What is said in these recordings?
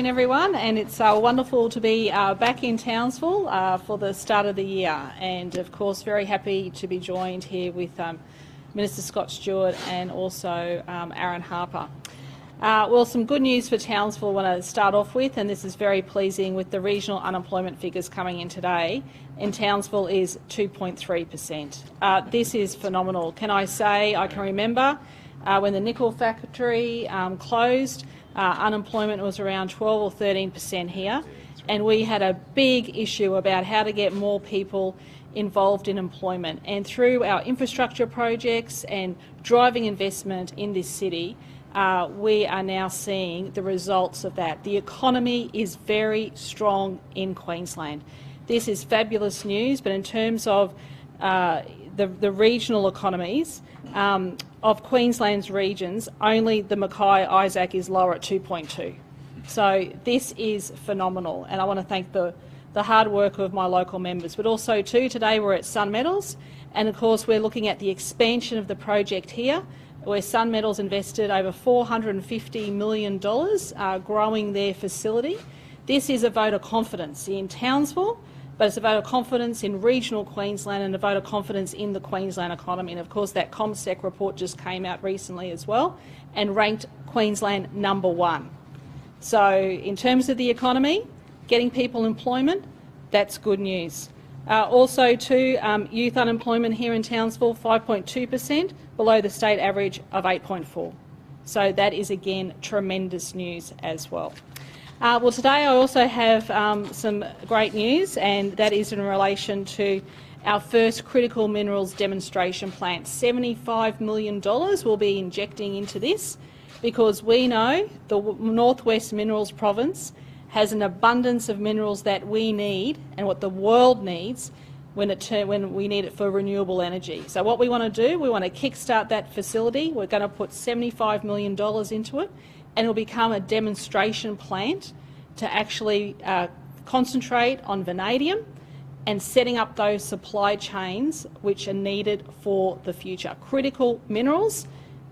afternoon, everyone, and it's wonderful to be back in Townsville for the start of the year, and of course very happy to be joined here with Minister Scott Stewart and also Aaron Harper. Well, some good news for Townsville I want to start off with, and this is very pleasing with the regional unemployment figures coming in today. In Townsville is 2.3%. This is phenomenal. Can I say, I can remember when the nickel factory closed, unemployment was around 12 or 13% here, and we had a big issue about how to get more people involved in employment. And through our infrastructure projects and driving investment in this city, we are now seeing the results of that. The economy is very strong in Queensland. This is fabulous news, but in terms of the regional economies, of Queensland's regions, only the Mackay-Isaac is lower at 2.2. So this is phenomenal, and I want to thank the hard work of my local members. But also too, today we're at Sun Metals, and of course we're looking at the expansion of the project here, where Sun Metals invested over $450 million growing their facility. This is a vote of confidence in Townsville, but it's a vote of confidence in regional Queensland and a vote of confidence in the Queensland economy. And of course that ComSec report just came out recently as well and ranked Queensland #1. So in terms of the economy, getting people employment, that's good news. Also too, youth unemployment here in Townsville, 5.2%, below the state average of 8.4%. So that is again tremendous news as well. Well, today I also have some great news, and that is in relation to our first critical minerals demonstration plant. $75 million we'll be injecting into this because we know the Northwest Minerals Province has an abundance of minerals that we need and what the world needs when we need it for renewable energy. So what we want to do, we want to kickstart that facility. We're going to put $75 million into it, and it'll become a demonstration plant to actually concentrate on vanadium and setting up those supply chains which are needed for the future. Critical minerals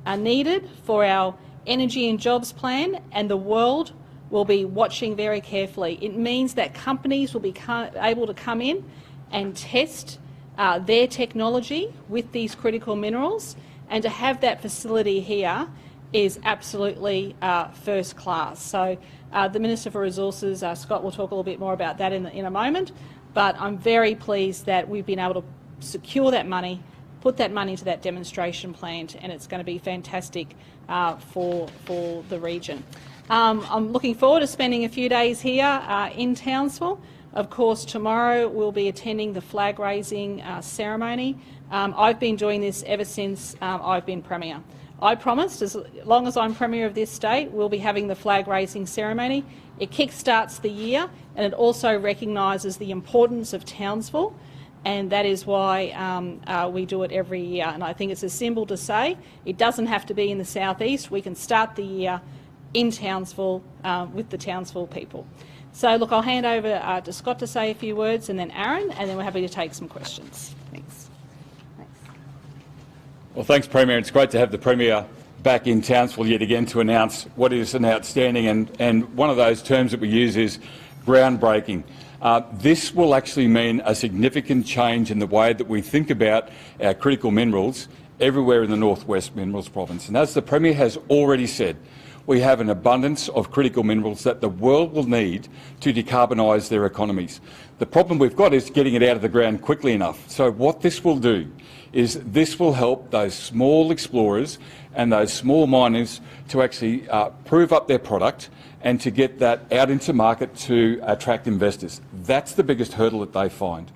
are needed for our energy and jobs plan, and the world will be watching very carefully. It means that companies will be able to come in and test their technology with these critical minerals, and to have that facility here is absolutely first class. So the Minister for Resources, Scott, will talk a little bit more about that in a moment, but I'm very pleased that we've been able to secure that money, put that money into that demonstration plant, and it's going to be fantastic for the region. I'm looking forward to spending a few days here in Townsville. Of course, tomorrow we'll be attending the flag-raising ceremony. I've been doing this ever since I've been Premier. I promised, as long as I'm Premier of this state, we'll be having the flag-raising ceremony. It kick-starts the year, and it also recognises the importance of Townsville, and that is why we do it every year. And I think it's a symbol to say it doesn't have to be in the southeast. We can start the year in Townsville with the Townsville people. So look, I'll hand over to Scott to say a few words, and then Aaron, and then we're happy to take some questions. Thanks. Well, thanks, Premier. It's great to have the Premier back in Townsville yet again to announce what is an outstanding, and one of those terms that we use is groundbreaking. This will actually mean a significant change in the way that we think about our critical minerals everywhere in the Northwest Minerals Province. And as the Premier has already said, we have an abundance of critical minerals that the world will need to decarbonise their economies. The problem we've got is getting it out of the ground quickly enough. So what this will do is this will help those small explorers and those small miners to actually prove up their product and to get that out into market to attract investors. That's the biggest hurdle that they find.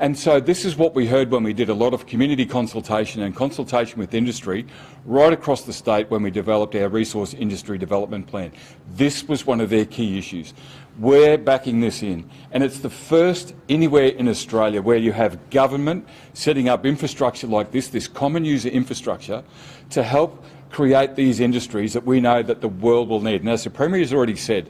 And so this is what we heard when we did a lot of community consultation and consultation with industry right across the state when we developed our resource industry development plan. This was one of their key issues. We're backing this in, and it's the first anywhere in Australia where you have government setting up infrastructure like this common user infrastructure to help create these industries that we know that the world will need. And as the Premier has already said,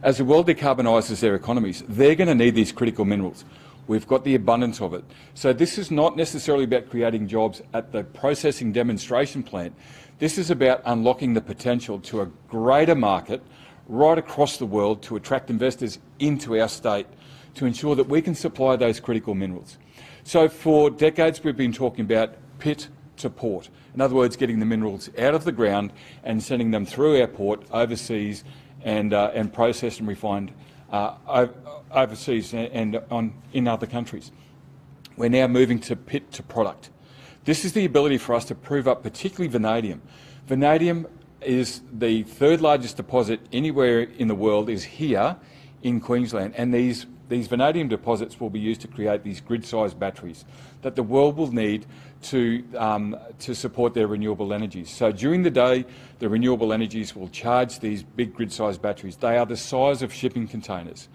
as the world decarbonises their economies, they're going to need these critical minerals. We've got the abundance of it. So this is not necessarily about creating jobs at the processing demonstration plant. This is about unlocking the potential to a greater market right across the world to attract investors into our state to ensure that we can supply those critical minerals. So for decades we've been talking about pit to port. In other words, getting the minerals out of the ground and sending them through our port overseas and processed and refined overseas and in other countries. We're now moving to pit to product. This is the ability for us to prove up particularly vanadium. Vanadium is the third largest deposit anywhere in the world, is here in Queensland, and these vanadium deposits will be used to create these grid-sized batteries that the world will need to support their renewable energies. So during the day, the renewable energies will charge these big grid-sized batteries. They are the size of shipping containers.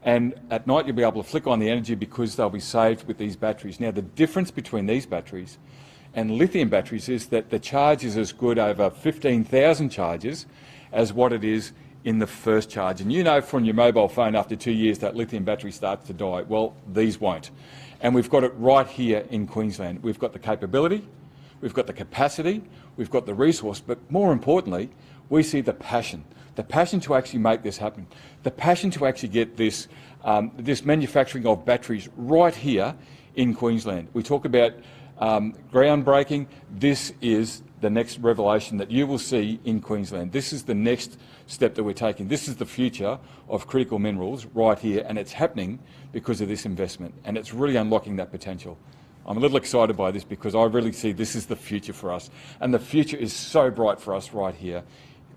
And at night you'll be able to flick on the energy because they'll be saved with these batteries. Now the difference between these batteries and lithium batteries is that the charge is as good over 15,000 charges as what it is in the first charge. And you know from your mobile phone after 2 years that lithium battery starts to die. Well, these won't. And we've got it right here in Queensland. We've got the capability, we've got the capacity, we've got the resource, but more importantly, we see the passion to actually make this happen, the passion to actually get this, this manufacturing of batteries right here in Queensland. We talk about groundbreaking. This is the next revelation that you will see in Queensland. This is the next step that we're taking. This is the future of critical minerals right here, and it's happening because of this investment, and it's really unlocking that potential. I'm a little excited by this because I really see this is the future for us, and the future is so bright for us right here,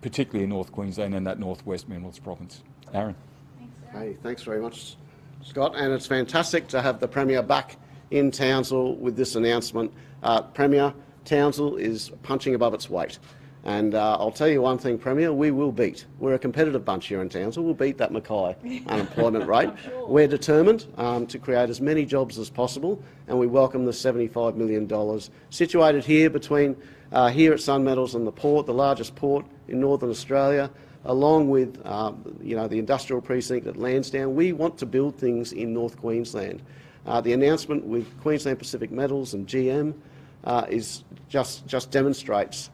particularly in North Queensland and that Northwest Minerals province. Aaron. Thanks, Aaron. Hey, thanks very much, Scott, and it's fantastic to have the Premier back in Townsville with this announcement. Premier, Townsville is punching above its weight. And I'll tell you one thing, Premier, we will beat. We're a competitive bunch here in Townsville. We'll beat that Mackay unemployment rate. Sure. We're determined to create as many jobs as possible, and we welcome the $75 million situated here between here at Sun Metals and the port, the largest port in Northern Australia, along with the industrial precinct at Lansdowne. We want to build things in North Queensland. The announcement with Queensland Pacific Metals and GM is just demonstrates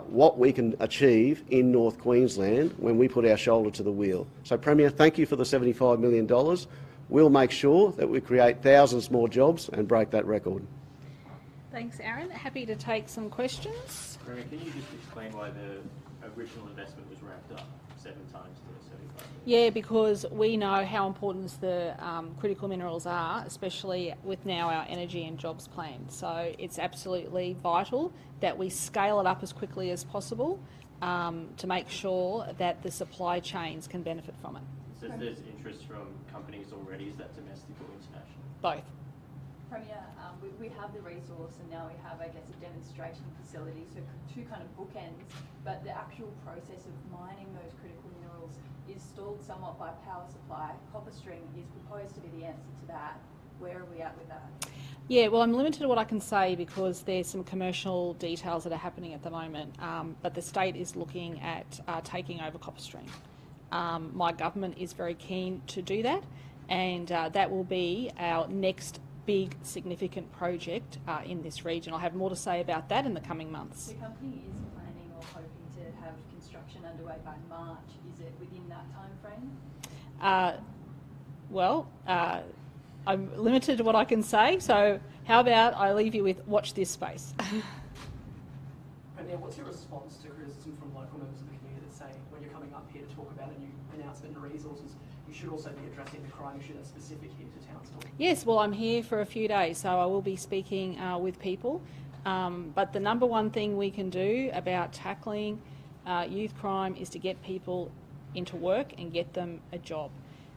what we can achieve in North Queensland when we put our shoulder to the wheel. So, Premier, thank you for the $75 million. We'll make sure that we create thousands more jobs and break that record. Thanks, Aaron. Happy to take some questions. Premier, can you just explain why the original investment was ramped up 7 times to 75 million? Yeah, because we know how important the critical minerals are, especially with now our energy and jobs plan. So it's absolutely vital that we scale it up as quickly as possible to make sure that the supply chains can benefit from it. It says there's interest from companies already. Is that domestic or international? Both. Premier, we have the resource and now we have, I guess, a demonstration facility, so 2 kind of bookends, but the actual process of mining those critical minerals is stalled somewhat by power supply. Copper string is proposed to be the answer to that. Where are we at with that? Yeah, well, I'm limited to what I can say because there's some commercial details that are happening at the moment, but the state is looking at taking over copper string. My government is very keen to do that, and that will be our next big significant project in this region. I'll have more to say about that in the coming months. The company is planning or hoping to have construction underway by March. Is it within that time frame? I'm limited to what I can say, so how about I leave you with watch this space. Premier, what's your response to criticism from local members of the community that say when you're coming up here to talk about a new announcement and resources, you should also be addressing the crime issue that's specific here to Townsville? Yes, well, I'm here for a few days, so I will be speaking with people. But the number one thing we can do about tackling youth crime is to get people into work and get them a job.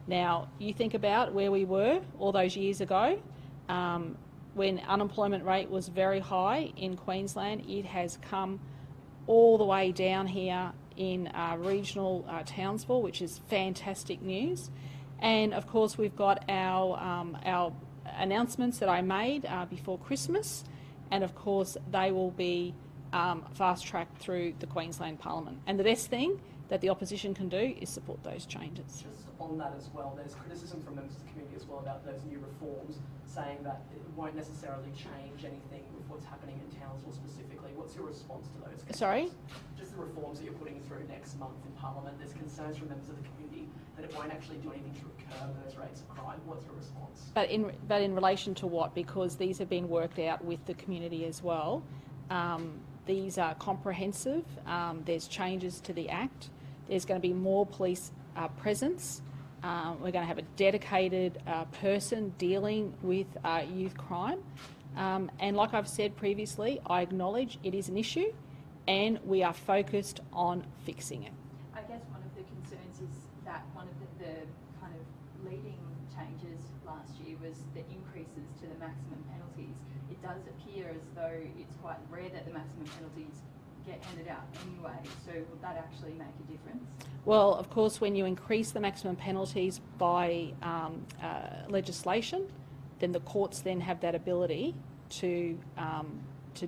Now, you think about where we were all those years ago, when unemployment rate was very high in Queensland. It has come all the way down here in regional Townsville, which is fantastic news. And of course, we've got our announcements that I made before Christmas, and of course they will be fast-tracked through the Queensland Parliament. And the best thing that the opposition can do is support those changes. Just on that as well, there's criticism from members of the community as well about those new reforms, saying that it won't necessarily change anything with what's happening in Townsville specifically. What's your response to those concerns? Sorry? Just the reforms that you're putting through next month in Parliament, there's concerns from members of the community that it won't actually do anything to curb those rates of crime. What's your response? But in relation to what? Because these have been worked out with the community as well. These are comprehensive. There's changes to the Act. There's going to be more police presence. We're going to have a dedicated person dealing with youth crime. And like I've said previously, I acknowledge it is an issue and we are focused on fixing it. I guess one of the concerns is that one of the kind of leading changes last year was the increases to the maximum penalties. It does appear as though it's quite rare that the maximum penalties get handed out anyway, so would that actually make a difference? Well, of course, when you increase the maximum penalties by legislation, then the courts then have that ability to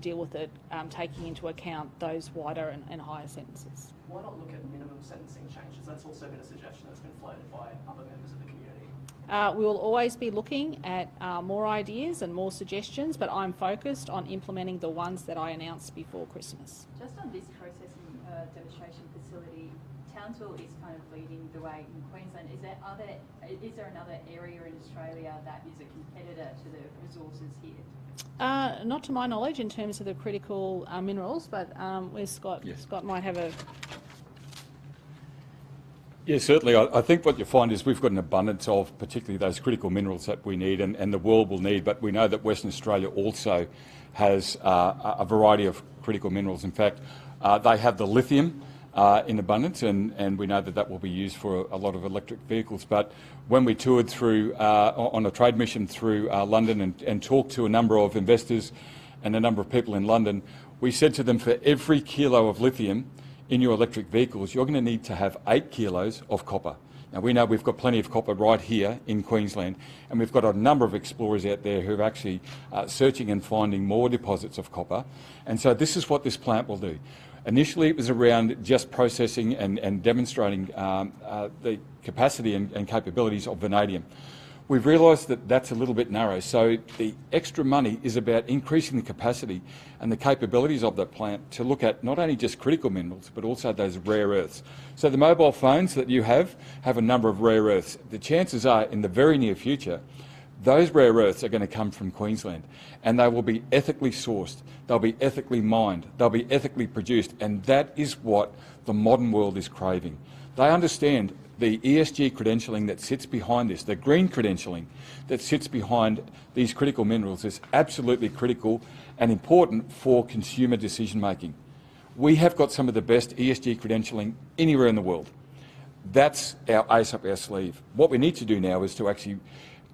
deal with it, taking into account those wider and higher sentences. Why not look at minimum sentencing changes? That's also been a suggestion that's been floated by other members of the community. We will always be looking at more ideas and more suggestions, but I'm focused on implementing the ones that I announced before Christmas. Just on this processing demonstration facility, Townsville is kind of leading the way in Queensland. Is there another area in Australia that is a competitor to the resources here? Not to my knowledge in terms of the critical minerals, but where's Scott? Yes. Scott might have a... Yeah, certainly. I think what you find is we've got an abundance of particularly those critical minerals that we need and the world will need, but we know that Western Australia also has a variety of critical minerals. In fact, they have the lithium in abundance, and we know that that will be used for a lot of electric vehicles. But when we toured through on a trade mission through London and talked to a number of investors and a number of people in London, we said to them, for every kilo of lithium in your electric vehicles, you're going to need to have 8 kilos of copper. Now, we know we've got plenty of copper right here in Queensland, and we've got a number of explorers out there who are actually searching and finding more deposits of copper. And so this is what this plant will do. Initially, it was around just processing and demonstrating the capacity and capabilities of vanadium. We've realised that that's a little bit narrow, so the extra money is about increasing the capacity and the capabilities of that plant to look at not only just critical minerals, but also those rare earths. So the mobile phones that you have a number of rare earths. The chances are, in the very near future, those rare earths are going to come from Queensland, and they will be ethically sourced, they'll be ethically mined, they'll be ethically produced, and that is what the modern world is craving. They understand the ESG credentialing that sits behind this, the green credentialing that sits behind these critical minerals is absolutely critical and important for consumer decision making. We have got some of the best ESG credentialing anywhere in the world. That's our ace up our sleeve. What we need to do now is to actually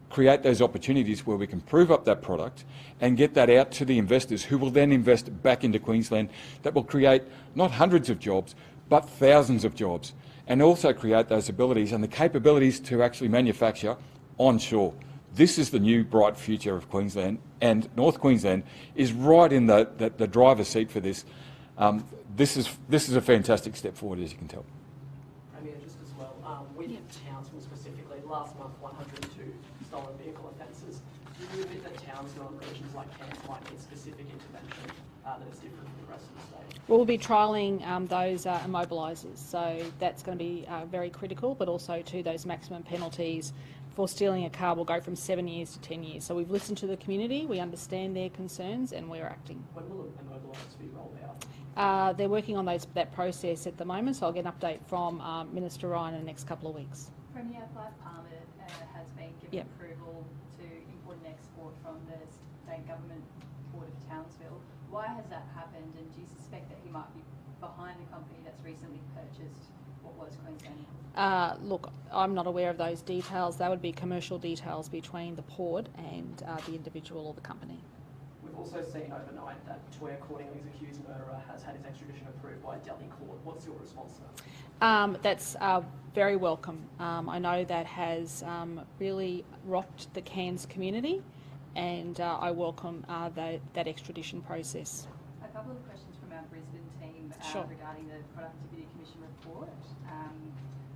create those opportunities where we can prove up that product and get that out to the investors who will then invest back into Queensland. That will create not hundreds of jobs, but thousands of jobs, and also create those abilities and the capabilities to actually manufacture onshore. This is the new bright future of Queensland, and North Queensland is right in the driver's seat for this. This is a fantastic step forward, as you can tell. Premier, just as well, with Townsville specifically, last month 102 stolen vehicle offences. Do you admit that Townsville and regions like Cairns might need specific intervention that is different from the rest of the state? We'll be trialling those immobilisers, so that's going to be very critical, but also to those maximum penalties for stealing a car will go from 7 years to 10 years. So we've listened to the community, we understand their concerns, and we're acting. When will immobilisers be rolled out? They're working on that process at the moment, so I'll get an update from Minister Ryan in the next couple of weeks. Premier, Clive Palmer has been given approval to import and export from the state government Port of Townsville. Why has that happened, and do you suspect that he might be behind the company that's recently purchased what was Queensland? Look, I'm not aware of those details. That would be commercial details between the port and the individual or the company. We've also seen overnight that Toya Cordingley's accused murderer has had his extradition approved by a Delhi court. What's your response to that? That's very welcome. I know that has really rocked the Cairns community, and I welcome that extradition process. A couple of questions from our Brisbane team Sure. regarding the Productivity Commission report.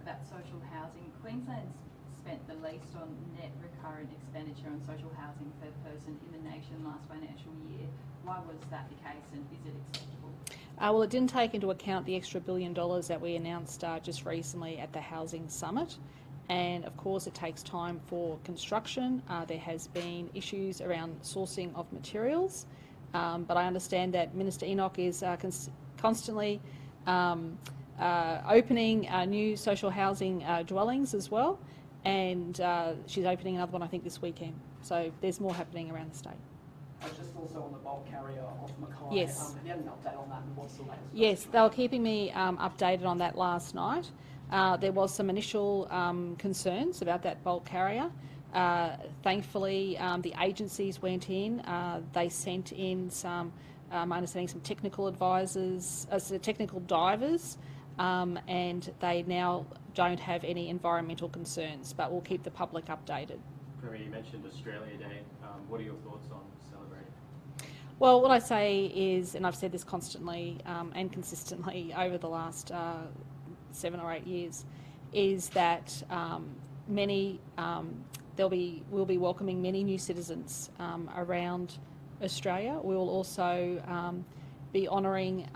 about social housing. Queensland's spent the least on net recurrent expenditure on social housing per person in the nation last financial year. Why was that the case, and is it acceptable? Well, it didn't take into account the extra $1 billion that we announced just recently at the Housing Summit. And of course, it takes time for construction. There has been issues around sourcing of materials, but I understand that Minister Enoch is constantly opening new social housing dwellings as well, and she's opening another one, I think, this weekend. So there's more happening around the state. Just also on the bulk carrier off Mackay. Yes. Have you had an update on that, and what's the latest? Yes, they were keeping me updated on that last night. There was some initial concerns about that bulk carrier. Thankfully, the agencies went in. They sent in some, my understanding, some technical advisors, technical divers, and they now don't have any environmental concerns, but we'll keep the public updated. Premier, you mentioned Australia Day. What are your thoughts on celebrating? Well, what I say is, and I've said this constantly and consistently over the last 7 or 8 years, is that we'll be welcoming many new citizens around Australia. We will also be honouring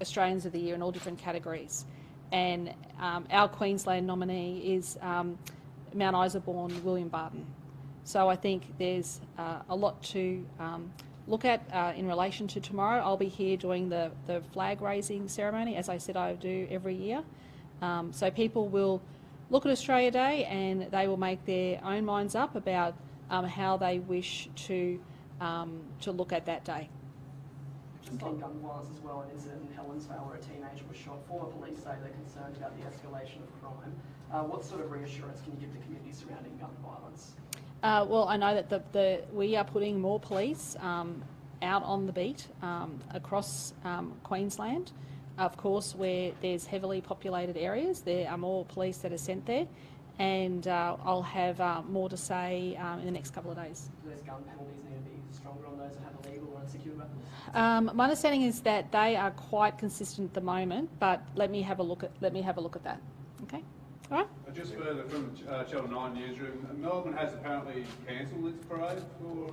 Australians of the Year in all different categories. And our Queensland nominee is Mount Isa-born William Barton. So I think there's a lot to look at in relation to tomorrow. I'll be here doing the flag raising ceremony, as I said I do every year. So people will look at Australia Day and they will make their own minds up about how they wish to look at that day. Just on gun violence as well, an incident in Helensvale where a teenager was shot. Former police say they're concerned about the escalation of crime. What sort of reassurance can you give the community surrounding gun violence? Well, I know that we are putting more police out on the beat across Queensland. Of course, where there's heavily populated areas, there are more police that are sent there, and I'll have more to say in the next couple of days. Do those gun penalties need to be stronger on those that have illegal or unsecured weapons? My understanding is that they are quite consistent at the moment, but let me have a look at that. Okay, all right. Just further from Channel 9 newsroom, Melbourne has apparently cancelled its parade for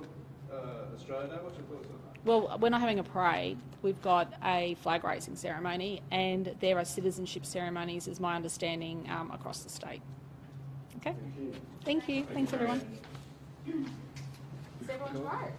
Australia Day. What's your thoughts on that? Well, we're not having a parade. We've got a flag raising ceremony, and there are citizenship ceremonies, is my understanding, across the state. Okay. Thank you. Thanks, everyone. Is everyone tomorrow?